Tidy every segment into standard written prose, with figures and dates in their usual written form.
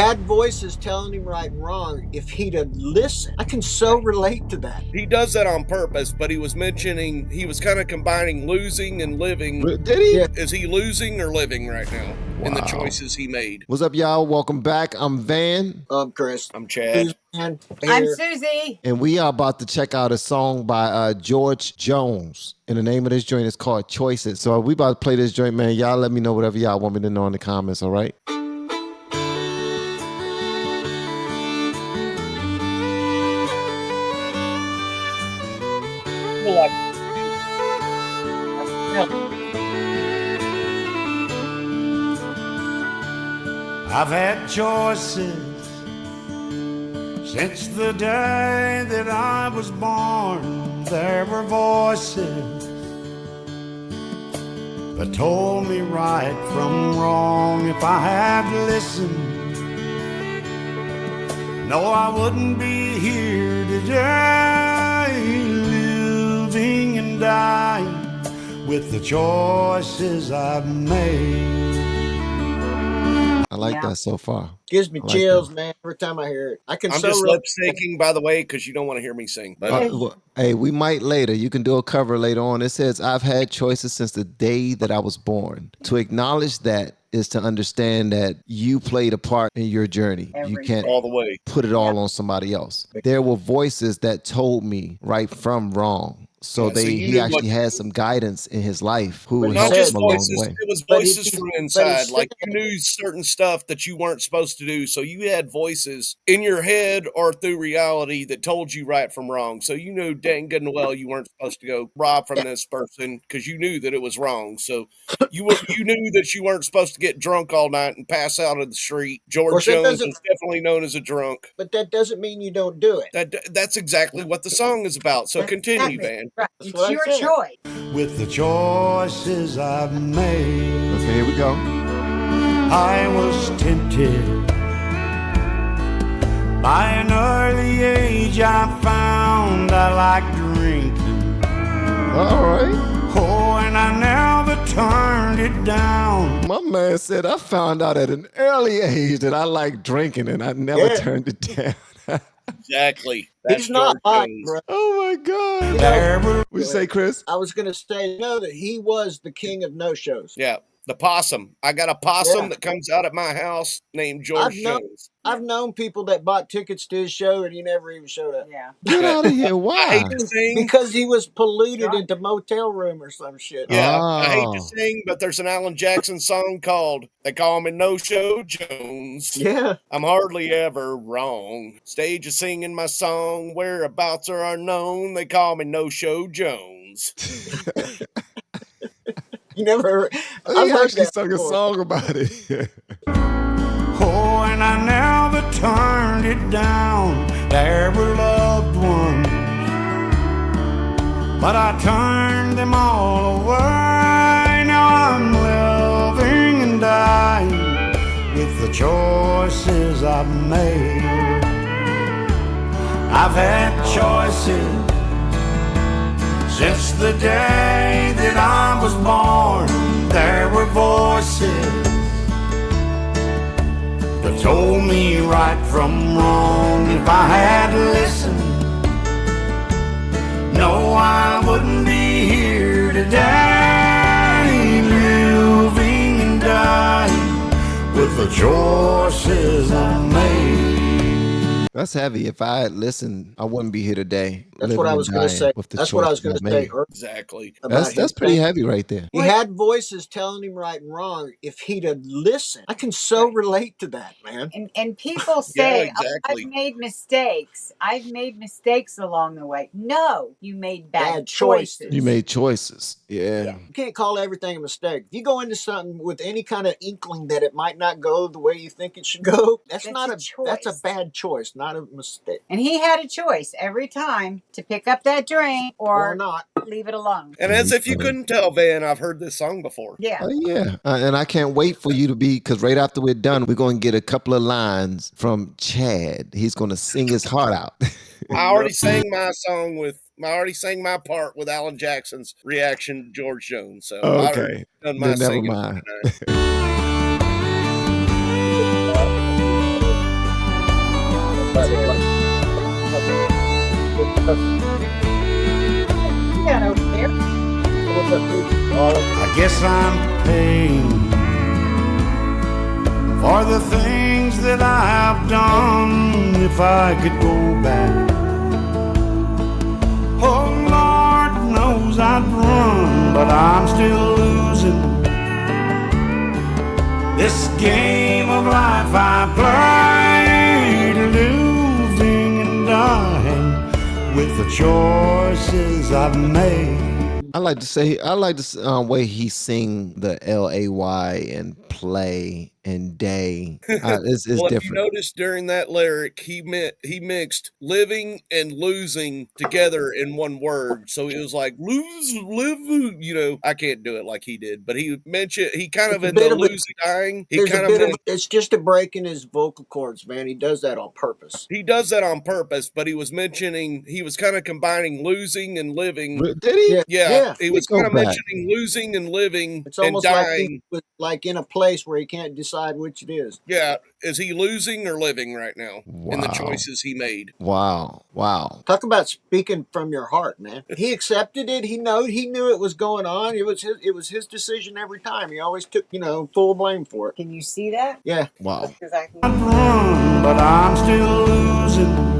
had voices telling him right and wrong. If he'd have listened, I can so relate to that. He does that on purpose, but he was mentioning, he was kind of combining losing and living. Did he? Yeah. Is he losing or living right now in the Wow. choices he made? What's up, y'all? Welcome back. I'm Van. I'm Chris. I'm Chad. Susan I'm here. Susie. And we are about to check out a song by George Jones. And the name of this joint is called Choices. So we about to play this joint, man. Y'all let me know whatever y'all want me to know in the comments, all right? I've had choices since the day that I was born. There were voices that told me right from wrong. If I had listened, no, I wouldn't be here today, living and dying with the choices I've made. I like that so far. Gives me I like chills, that. man, every time I hear it. I can I'm so just relate. lip syncing, by the way, because you don't want to hear me sing. But Hey, we might later. You can do a cover later on. It says, I've had choices since the day that I was born. To acknowledge that is to understand that you played a part in your journey. You can't all the way put it all on somebody else. There were voices that told me right from wrong. So Yeah, so you he knew actually what- had some guidance in his life who But helped not just him along voices, the way. it was But voices he- from but he inside. Like said- you knew certain stuff that you weren't supposed to do. So you had voices in your head or through reality that told you right from wrong. So you knew dang good and well you weren't supposed to go rob from this person because you knew that it was wrong. So you knew that you weren't supposed to get drunk all night and pass out in the street. George course, that Jones doesn't- is definitely known as a drunk. But that doesn't mean you don't do it. That's exactly what the song is about. So continue, Exactly. Van. Right. That's It's what I your said. choice. With the choices I've made, Okay, here we go. I was tempted by an early age. I found I liked drinking. All right. Oh, and I never turned it down. My man said, I found out at an early age that I like drinking and I never Yeah. turned it down. Exactly. That's He's not George lying, Jones. bro. Oh my God. There were What'd you say, Chris? I was going to say, that he was the king of no-shows. Yeah, the possum. I got a possum Yeah. that comes out at my house named George Jones. I've known people that bought tickets to his show and he never even showed up. Yeah. Get out of here. I Why? hate to sing. Because he was polluted Right. into motel room or some shit. Yeah, I hate Oh. to sing, but there's an Alan Jackson song called "They Call Me No Show Jones." Yeah. I'm hardly ever wrong. Stage is singing my song, whereabouts are unknown. They call me No Show Jones. You never heard. He I've heard actually that sung a before. song about it. Oh, and I never turned it down. There were loved ones, but I turned them all away. Now I'm living and dying with the choices I've made. I've had choices since the day that I was born. There were voices that told me right from wrong. If I had listened, no, I wouldn't be here today, living and dying with the choices I made. That's heavy. If I had listened, I wouldn't be here today. That's what I was going to say. That's what I was going to say. Exactly. That's pretty heavy right there. He had voices telling him right and wrong. If he'd have listened, I can so relate to that, man. And people say, Yeah, exactly. I've made mistakes. I've made mistakes along the way. No, you made bad choices. You made choices. Yeah. You can't call everything a mistake. If you go into something with any kind of inkling that it might not go the way you think it should go, that's not a a choice. That's a bad choice, not a mistake. And he had a choice every time to pick up that drink or not. Leave it alone. And as if you couldn't tell, Van, I've heard this song before. Yeah. Oh, yeah. And I can't wait for you to be, because right after we're done, we're going to get a couple of lines from Chad. He's going to sing his heart out. I already sang my part with Alan Jackson's reaction to George Jones. So I already done my Then never singing mind. tonight. Yeah, over there. I guess I'm paying for the things that I have done. If I could go back, oh Lord knows I'd run, but I'm still losing this game of life I play, living and dying with the choices I've made. I like the way he sing the LAY and play and day. It's Well, if you different. notice during that lyric, he mixed living and losing together in one word. So it was like live. You know, I can't do it like he did, but he mentioned he kind of in the losing dying. He kind of it's just a break in his vocal cords, man. He does that on purpose. He does that on purpose, but he was mentioning he was kind of combining losing and living. Did he? Yeah, he was go kind of back. mentioning losing and living It's and almost dying. like in a place where he can't decide which it is. Yeah, is he losing or living right now in the Wow. choices he made? Wow. Talk about speaking from your heart, man. He accepted it. He knew it was going on. It was his decision every time. He always took, full blame for it. Can you see that? Yeah. Wow. That's exactly. I'd run, but I'm still losing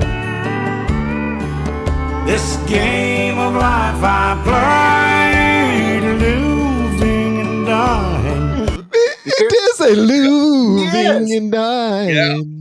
this game of life I play, living and dying. It is a living Yes. and dying.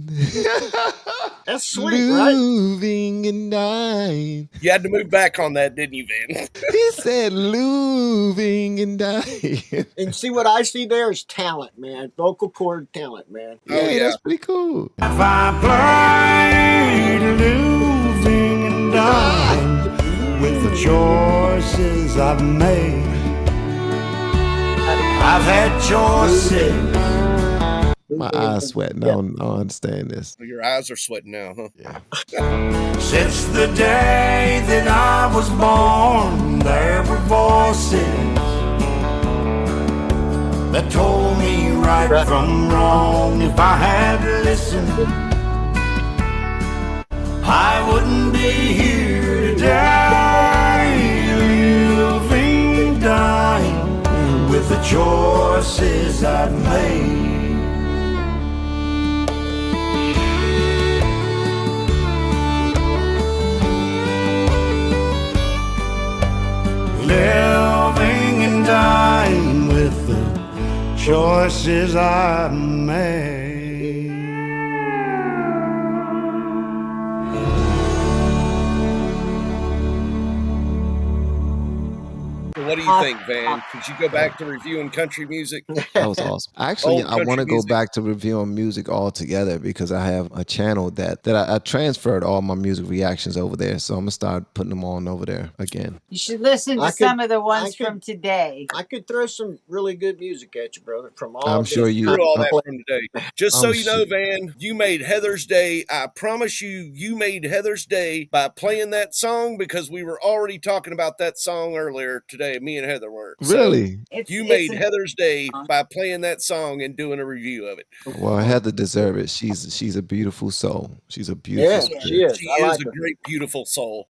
That's sweet, right? Living and dying. You had to move back on that, didn't you, Van? He said living and dying. And see what I see there is talent, man. Vocal cord talent, man. Oh, yeah. That's pretty cool. If I play, living and dying with the choices I've made. I've had choices. My eyes sweating. I don't understand this. Your eyes are sweating now, huh? Yeah. Since the day that I was born, there were voices that told me right from wrong. If I had listened, I wouldn't be here today, living and dying with the choices I've made. Living and dying with the choices I've made. What do you think, Van? Could you go back to reviewing country music? That was awesome. Actually, Old I want to country go music. back to reviewing music altogether because I have a channel that I transferred all my music reactions over there. So I'm gonna start putting them on over there again. You should listen to some of the ones from today. I could throw some really good music at you, brother. From all I'm sure you Through all that from today. Just so I'm you know, Van, you made Heather's day. I promise you made Heather's day by playing that song because we were already talking about that song earlier today. Me and Heather were. Really? You made Heather's day by playing that song and doing a review of it. Well, Heather deserves it. She's a beautiful soul. She's a beautiful Yeah, spirit. she is. She I is like a her. great, beautiful soul.